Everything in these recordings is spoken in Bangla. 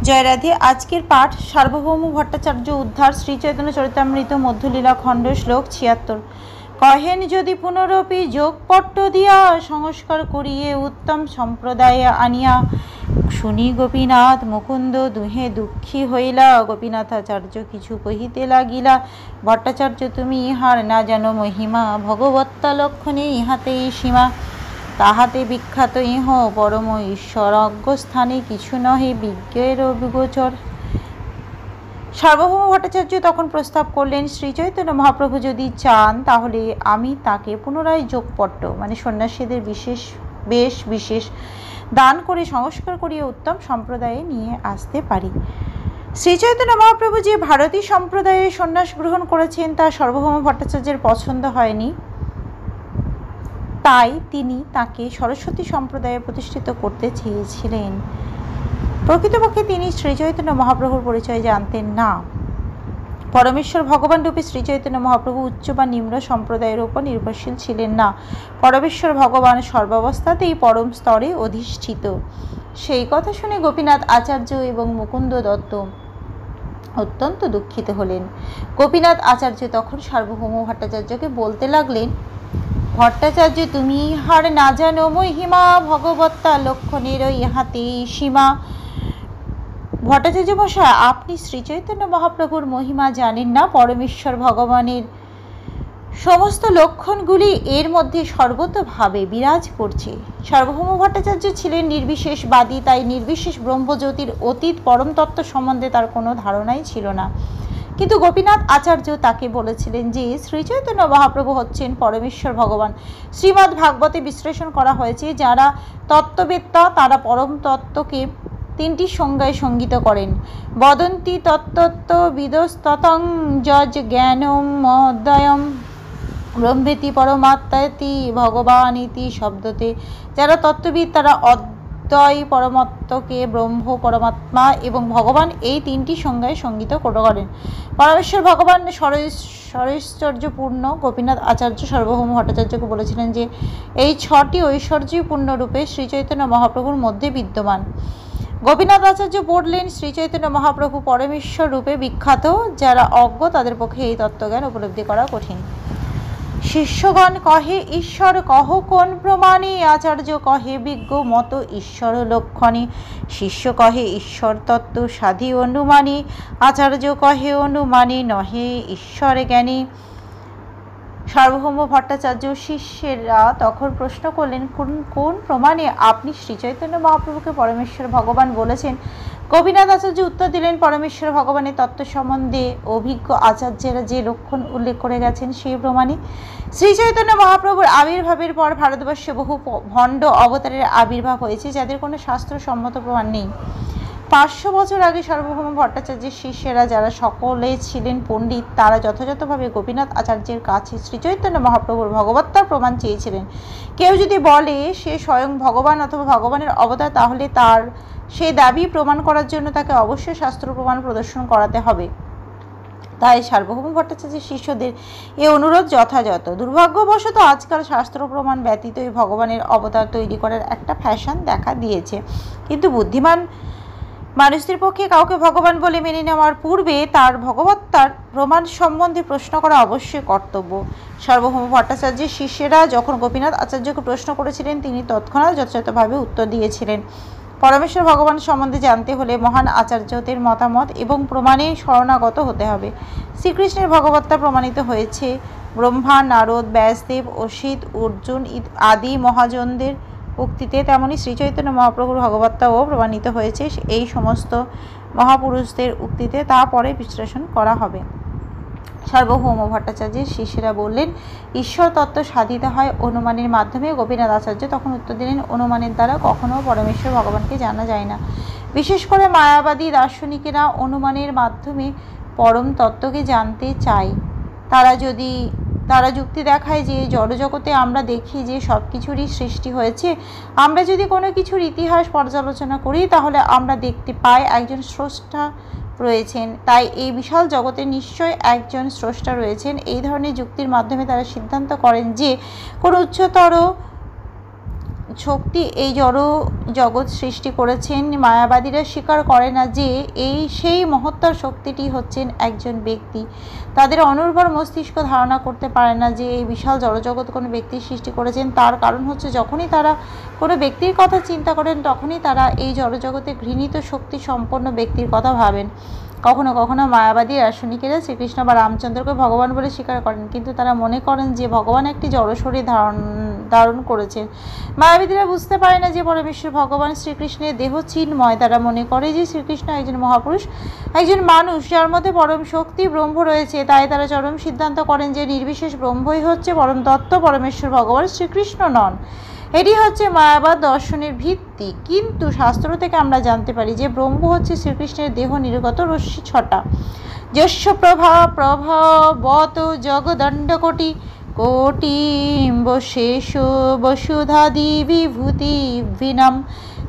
জয় রাধে। আজকের পাঠ সার্বভৌম ভট্টাচার্য উদ্ধার শ্রী চৈতন্য চরিতামৃত মধ্যলীলা খণ্ড শ্লোক ৭৬। কহেন যদি পুনরপি যোগপট্ট দিয়া সংস্কার করিয়ে উত্তম সম্প্রদায়ে আনিয়া, শুনি গোপীনাথ মুকুন্দ দুহে দুঃখী হইলা। গোপীনাথাচার্য কিছু কহিতে লাগিলা, ভট্টাচার্য তুমি ইহার না জানো মহিমা, ভগবত্তা লক্ষণে ইহাতেই সীমা। তাহাতে বিখ্যাত ইহ পরম ঈশ্বর, অজ্ঞস্থানে কিছু নহে বিজ্ঞের অভিগোচর। সার্বভৌম ভট্টাচার্য তখন প্রস্তাব করলেন, শ্রীচৈতন্য মহাপ্রভু যদি চান তাহলে আমি তাকে পুনরায় যোগপট্ট মানে সন্ন্যাসীদের বিশেষ দান করে সংস্কার করিয়ে উত্তম সম্প্রদায়ে নিয়ে আসতে পারি। শ্রীচৈতন্য মহাপ্রভু যে ভারতী সম্প্রদায়ে সন্ন্যাস গ্রহণ করেছেন তা সার্বভৌম ভট্টাচার্যের পছন্দ হয়নি, তাই তিনি তাকে সরস্বতী সম্প্রদায়ে প্রতিষ্ঠিত করতে চেয়েছিলেন। প্রকৃতপক্ষে তিনি শ্রীচৈতন্য মহাপ্রভুর পরিচয় জানতেন না। পরমেশ্বর ভগবান রূপে শ্রীচৈতন্য মহাপ্রভু উচ্চ বা নিম্ন সম্প্রদায়ের উপর নির্ভরশীল ছিলেন না। পরমেশ্বর ভগবান সর্বাবস্থাতেই পরম স্তরে অধিষ্ঠিত। সেই কথা শুনে গোপীনাথ আচার্য এবং মুকুন্দ দত্ত অত্যন্ত দুঃখিত হলেন। গোপীনাথ আচার্য তখন সার্বভৌম ভট্টাচার্যকে বলতে লাগলেন, ভট্টাচার্য তুমি ইহার না জানো মহিমা, ভগবত্তা লক্ষণের ইহাতেই সীমা। ভট্টাচার্য মশাই, আপনি শ্রীচৈতন্য মহাপ্রভুর মহিমা জানেন না। পরমেশ্বর ভগবানের সমস্ত লক্ষণগুলি এর মধ্যে সর্বতভাবে বিরাজ করছে। সার্বভৌম ভট্টাচার্য ছিলেন নির্বিশেষবাদী, তাই নির্বিশেষ ব্রহ্মজ্যোতির অতীত পরম তত্ত্ব সম্বন্ধে তার কোনো ধারণাই ছিল না। কিন্তু গোপীনাথ আচার্য তাকে বলেছিলেন যে শ্রীচৈতন্য মহাপ্রভু হচ্ছেন পরমেশ্বর ভগবান। শ্রীমদ্ ভাগবতে বিশ্লেষণ করা হয়েছে, যারা তত্ত্ববেত্তা তারা পরম তত্ত্বকে তিনটি সংজ্ঞায় সঙ্গীত করেন। বদন্তি তত্ত্বত্ব বিদস্ততং যজ জ্ঞানম মদয়ম ব্রহ্মেতি পরমাত্মাতি ভগবান ইতি শব্দতে। যারা তত্ত্ববিদ তারা অদ্বয় পরমাত্মাকে ব্রহ্ম, পরমাত্মা এবং ভগবান এই তিনটি সংজ্ঞায় সঙ্গীত করেন। পরমেশ্বর ভগবান ঐশ্বর্যপূর্ণ। গোপীনাথ আচার্য সার্বভৌম ভট্টাচার্যকে বলেছিলেন যে এই ছটি ঐশ্বর্যপূর্ণ রূপে শ্রীচৈতন্য মহাপ্রভুর মধ্যে বিদ্যমান। গোপীনাথ আচার্য বললেন, শ্রীচৈতন্য মহাপ্রভু পরমেশ্বর রূপে বিখ্যাত। যারা অজ্ঞ তাদের পক্ষে এই তত্ত্বজ্ঞান উপলব্ধি করা কঠিন। শিষ্যগণ কহে ঈশ্বর কহ কোন প্রমাণে, আচার্য কহে বিজ্ঞ মত ঈশ্বর লক্ষণে। শিষ্য কহে ঈশ্বর তত্ত্ব সাধি অনুমানে, আচার্য কহে অনুমানে নহে ঈশ্বর জ্ঞানী। সার্বভৌম ভট্টাচার্য শিষ্যেরা তখন প্রশ্ন করলেন, কোন প্রমাণে আপনি শ্রীচৈতন্য মহাপ্রভুকে পরমেশ্বর ভগবান বলেছেন? গোপীনাথ আচার্য উত্তর দিলেন, পরমেশ্বর ভগবানের তত্ত্ব সম্বন্ধে অভিজ্ঞ আচার্যেরা যে লক্ষণ উল্লেখ করে গেছেন সেই প্রমাণে। শ্রীচৈতন্য মহাপ্রভুর আবির্ভাবের পর ভারতবর্ষে বহু ভণ্ড অবতারের আবির্ভাব হয়েছে, যাদের কোনো শাস্ত্রসম্মত প্রমাণ নেই। 500 বছর আগে সার্বভৌম ভট্টাচার্যের শিষ্যেরা, যারা সকলে ছিলেন পণ্ডিত, তারা যথাযথভাবে গোপীনাথ আচার্যের কাছে শ্রীচৈতন্য মহাপ্রভুর ভগবত্তার প্রমাণ চেয়েছিলেন। কেউ যদি বলে সে স্বয়ং ভগবান অথবা ভগবানের অবতার, তাহলে তার সেই দাবি প্রমাণ করার জন্য তাকে অবশ্যই শাস্ত্র প্রমাণ প্রদর্শন করাতে হবে। তাই সার্বভৌম ভট্টাচার্যের শিষ্যদের এ অনুরোধ যথাযথ। দুর্ভাগ্যবশত আজকাল শাস্ত্র প্রমাণ ব্যতীতই ভগবানের অবতার তৈরি করার একটা ফ্যাশন দেখা দিয়েছে। কিন্তু বুদ্ধিমান মানুষদের পক্ষে কাউকে ভগবান বলে মেনে নেওয়ার পূর্বে তার ভগবত্তার প্রমাণ সম্বন্ধে প্রশ্ন করা অবশ্যই কর্তব্য। সার্বভৌম ভট্টাচার্যের শিষ্যেরা যখন গোপীনাথ আচার্যকে প্রশ্ন করেছিলেন, তিনি তৎক্ষণাৎ যথাযথভাবে উত্তর দিয়েছিলেন। পরমেশ্বর ভগবান সম্বন্ধে জানতে হলে মহান আচার্যদের মতামত এবং প্রমাণে শরণাগত হতে হবে। শ্রীকৃষ্ণের ভগবত্তা প্রমাণিত হয়েছে ব্রহ্মা, নারদ, ব্যাসদেব, অসিত, অর্জুন আদি মহাজনদের উক্তিতে, তেমনি শ্রীচৈতন্য মহাপ্রভুর ভগবত্তাও প্রমাণিত হয়েছে এই সমস্ত মহাপুরুষদের উক্তিতে। তা পরে বিশ্লেষণ করা হবে। সার্বভৌম ভট্টাচার্যের শিষ্যরা বললেন, ঈশ্বর তত্ত্ব সাধিত হয় অনুমানের মাধ্যমে। গোপীনাথ আচার্য তখন উত্তর দিলেন, অনুমানের দ্বারা কখনো পরমেশ্বর ভগবানকে জানা যায় না। বিশেষ করে মায়াবাদী দার্শনিকেরা অনুমানের মাধ্যমে পরম তত্ত্বকে জানতে চায়। তারা যুক্তি দেখায় যে জড়জগতে আমরা দেখি যে সব কিছুরই সৃষ্টি হয়েছে। আমরা যদি কোনো কিছুর ইতিহাস পর্যালোচনা করি তাহলে আমরা দেখতে পাই একজন স্রষ্টা রয়েছেন। তাই এই বিশাল জগতে নিশ্চয় একজন স্রষ্টা রয়েছেন। এই ধরনের যুক্তির মাধ্যমে তারা সিদ্ধান্ত করেন যে কোনো উচ্চতর শক্তি এই জড় জগৎ সৃষ্টি করেছেন, মায়াবাদীরা স্বীকার করে না যে সেই মহত্তর শক্তিটি হচ্ছেন একজন ব্যক্তি। তাদের অনুর্বর মস্তিষ্ক ধারণা করতে পারে না যে এই বিশাল জড়জগৎ কোনো ব্যক্তির সৃষ্টি করেছেন। তার কারণ হচ্ছে যখনই তারা কোনো ব্যক্তির কথা চিন্তা করেন তখনই তারা এই জড়জগতে ঘৃণিত শক্তি সম্পন্ন ব্যক্তির কথা ভাবেন। কখনো কখনো মায়াবাদী দার্শনিকেরা শ্রীকৃষ্ণ বা রামচন্দ্রকে ভগবান বলে স্বীকার করেন, কিন্তু তারা মনে করেন যে ভগবান একটি জড় শরীর ধারণ করেছেন। মায়াবাদীরা বুঝতে পারে না যে পরমেশ্বর ভগবান শ্রীকৃষ্ণের দেহ চিন্ময়। তারা মনে করে যে শ্রীকৃষ্ণ একজন মহাপুরুষ, একজন মানুষ যার মধ্যে পরম শক্তি ব্রহ্ম রয়েছে। তাই তারা চরম সিদ্ধান্ত করেন যে নির্বিশেষ ব্রহ্মই হচ্ছে পরম তত্ত্ব, পরমেশ্বর ভগবান শ্রীকৃষ্ণ নন। এটি হচ্ছে মায়াবাদ দর্শনের ভিত্তি। কিন্তু শাস্ত্র থেকে আমরা জানতে পারি যে ব্রহ্ম হচ্ছে শ্রীকৃষ্ণের দেহ নির্গত রশ্মি ছটা। যস্য প্রভা প্রভাবত জগদণ্ড কোটি কোটিম্বশেষ বসুধাদি বিভূতি বিনম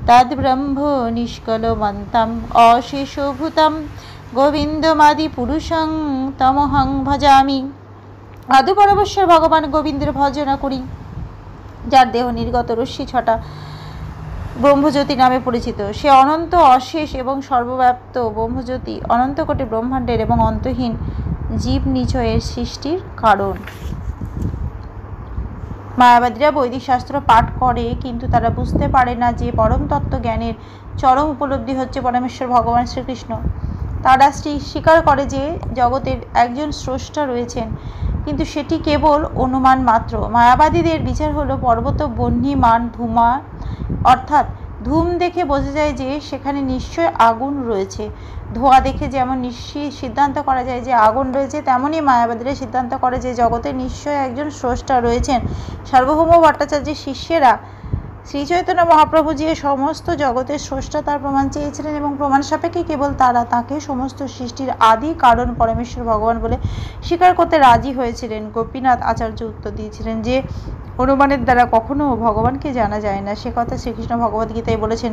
তদ ব্রহ্ম নিষ্কলমন্তম অশেষভূতম গোবিন্দমাদি পুরুষং তমহং ভজামি। আদৌ পরমেশ্বর ভগবান গোবিন্দের ভজনা করি, যার দেহ নির্গত রশ্মি ছটা ব্রহ্মজ্যোতি নামে পরিচিত। সে অনন্ত, অশেষ এবং সর্বব্যাপ্ত ব্রহ্মজ্যোতি, অনন্ত কোটি ব্রহ্মাণ্ডের এবং অন্তহীন জীব নিচয়ের সৃষ্টির কারণ। মায়াবাদীরা বৈদিক শাস্ত্র পাঠ করে, কিন্তু তারা বুঝতে পারে না যে পরম তত্ত্ব জ্ঞানের চরম উপলব্ধি হচ্ছে পরমেশ্বর ভগবান শ্রীকৃষ্ণ। তারা স্বীকার করে যে জগতের একজন স্রষ্টা রয়েছেন, কিন্তু সেটি কেবল অনুমান মাত্র। মায়াবাদীদের বিচার হলো পর্বত বহ্নিমান ধূমা, অর্থাৎ ধূম দেখে বোঝা যায় যে সেখানে নিশ্চয় আগুন রয়েছে। ধোঁয়া দেখে যেমন সিদ্ধান্ত করা যায় যে আগুন রয়েছে, তেমনই মায়াবাদীরা সিদ্ধান্ত করে যে জগতে নিশ্চয় একজন স্রষ্টা রয়েছেন। সার্বভৌম ভট্টাচার্যের শিষ্যেরা শ্রী চৈতন্য মহাপ্রভু যে সমস্ত জগতের স্রষ্টা তার প্রমাণ চেয়েছিলেন এবং প্রমাণ সাপেক্ষে কেবল তারা তাকে সমস্ত সৃষ্টির আদি কারণ পরমেশ্বর ভগবান বলে স্বীকার করতে রাজি হয়েছিলেন। গোপীনাথ আচার্য উত্তর দিয়েছিলেন যে অনুমানের দ্বারা কখনো ভগবানকে জানা যায় না। সে কথা শ্রীকৃষ্ণ ভগবদ্গীতায় বলেছেন,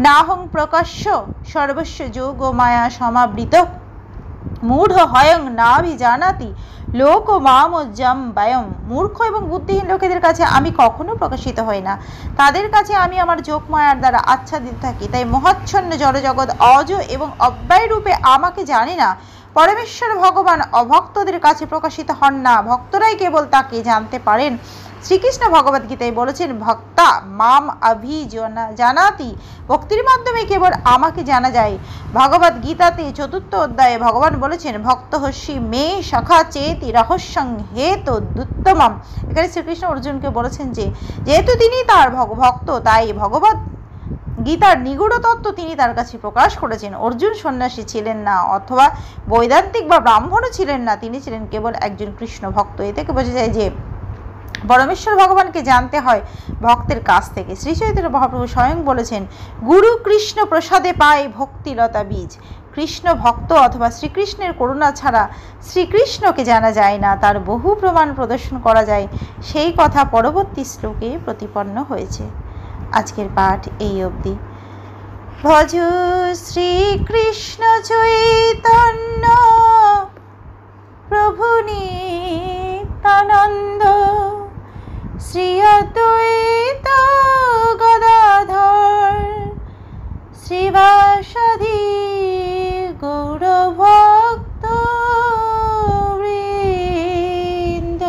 নাহং প্রকাশ্য সর্বস্ব যোগ মায়া সমাবৃত মূঢ় হয়ং নাভিজানাতি লোক মামজ্জম বায়ম। মূর্খ এবং বুদ্ধিহীন লোকেদের কাছে আমি কখনো প্রকাশিত হই না, তাদের কাছে আমি আমার যোগ মায়ার দ্বারা আচ্ছাদিত থাকি। তাই মহাচ্ছন্ন জড়জগৎ অজ এবং অব্যয় রূপে আমাকে জানে না। পরমেশ্বর ভগবান অভক্তদের কাছে প্রকাশিত হন না, ভক্তরাই কেবল তাকে জানতে পারেন। শ্রীকৃষ্ণ ভগবদ্গীতায় বলেছেন, ভক্তা মাম জানাতি, ভক্তির মাধ্যমে কেবল আমাকে জানা যায়। ভগবদ্গীতাতে 4th অধ্যায়ে ভগবান বলেছেন, ভক্ত হস্যি মে সখা চেতি রহস্যং হেতু দুত্তমম। এখানে শ্রীকৃষ্ণ অর্জুনকে বলেছেন যে যেহেতু তিনি তার ভক্ত, তাই ভগবত গীতার নিগূঢ় তত্ত্ব তিনি তার কাছে প্রকাশ করেছেন। অর্জুন সন্ন্যাসী ছিলেন না, অথবা বৈদান্তিক বা ব্রাহ্মণও ছিলেন না, তিনি ছিলেন কেবল একজন কৃষ্ণ ভক্ত। এ থেকে বোঝা যায় যে পরমেশ্বর ভগবানকে জানতে হয় ভক্তের কাছ থেকে। শ্রী চৈতন্য মহাপ্রভু স্বয়ং বলেছেন, গুরু কৃষ্ণ প্রসাদে পায় ভক্তিলতা বীজ। কৃষ্ণ ভক্ত অথবা শ্রীকৃষ্ণের করুণা ছাড়া শ্রীকৃষ্ণকে জানা যায় না। তার বহু প্রমাণ প্রদর্শন করা যায়, সেই কথা পরবর্তী শ্লোকে প্রতিপন্ন হয়েছে। আজকের পাঠ এই অবধি। ভজ শ্রীকৃষ্ণ চৈতন্য প্রভু নিত্যানন্দ শ্রী অদ্বৈত গদাধর শ্রীবাসাদি গৌরভক্ত বৃন্দ।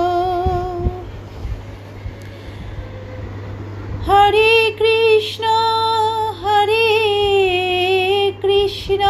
হরে কৃষ্ণ কৃষ্ণ